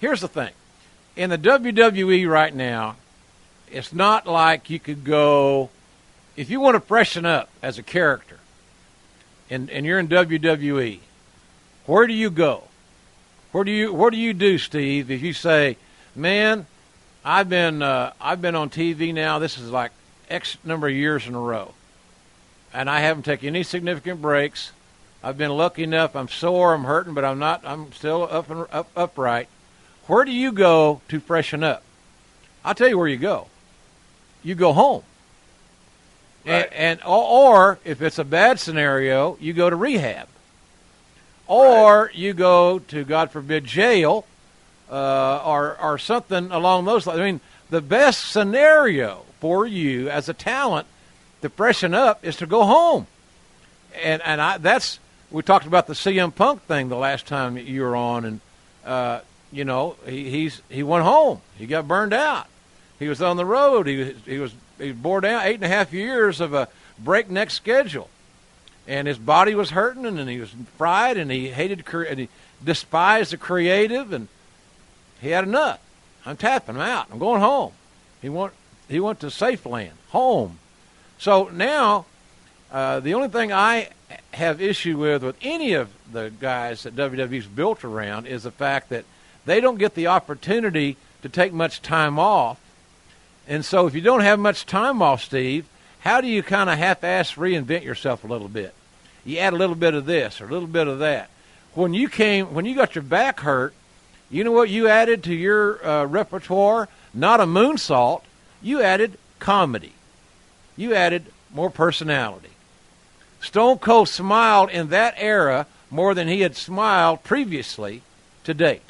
here's the thing. In the WWE right now, it's not like you could go, if you want to freshen up as a character and you're in WWE, where do you go? What do you do, Steve, if you say, man, I've been on TV now, this is like X number of years in a row, and I haven't taken any significant breaks. I've been lucky enough, I'm sore, I'm hurting, but I'm still upright. Where do you go to freshen up? I'll tell you where you go. You go home. Right. Or if it's a bad scenario, you go to rehab. Or you go to, God forbid, jail, or something along those lines. I mean, the best scenario for you as a talent to freshen up is to go home. And that's, we talked about the CM Punk thing the last time you were on, and he went home. He got burned out. He was on the road. He was bore down 8.5 years of a breakneck schedule. And his body was hurting, and he was fried, and he hated, and he despised the creative, and he had enough. I'm tapping him out. I'm going home. He went to safe land, home. So now, the only thing I have issue with any of the guys that WWE's built around is the fact that they don't get the opportunity to take much time off. And so if you don't have much time off, Steve, how do you kind of half-ass reinvent yourself a little bit? You add a little bit of this or a little bit of that. When you got your back hurt, you know what you added to your repertoire? Not a moonsault. You added comedy. You added more personality. Stone Cold smiled in that era more than he had smiled previously to date.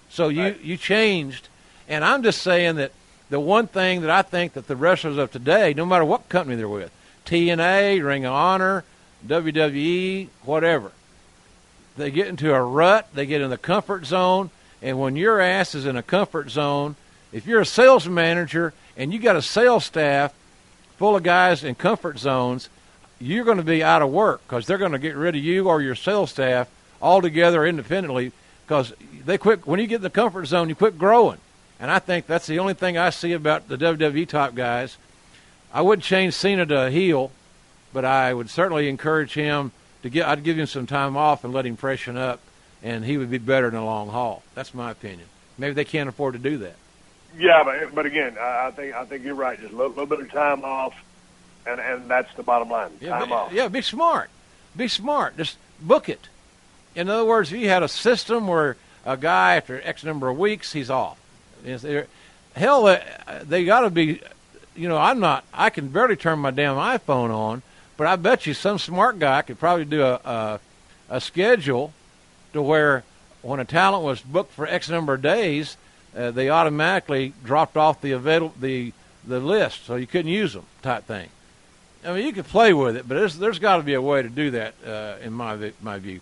So you changed. And I'm just saying that the one thing that I think that the wrestlers of today, no matter what company they're with, TNA, Ring of Honor, WWE, whatever, they get into a rut, they get in the comfort zone, and when your ass is in a comfort zone, if you're a sales manager and you got a sales staff full of guys in comfort zones, you're going to be out of work because they're going to get rid of you or your sales staff altogether independently because they quit. When you get in the comfort zone, you quit growing. And I think that's the only thing I see about the WWE type guys. I wouldn't change Cena to a heel, but I would certainly encourage him I'd give him some time off and let him freshen up, and he would be better in the long haul. That's my opinion. Maybe they can't afford to do that. Yeah, but again, I think you're right. Just a little bit of time off, and that's the bottom line. Time off. Yeah, be smart. Be smart. Just book it. In other words, if you had a system where a guy after X number of weeks, he's off. Hell, they got to be, I can barely turn my damn iPhone on, but I bet you some smart guy could probably do a schedule to where when a talent was booked for X number of days, they automatically dropped off the list, so you couldn't use them type thing. I mean, you could play with it, but there's got to be a way to do that in my view.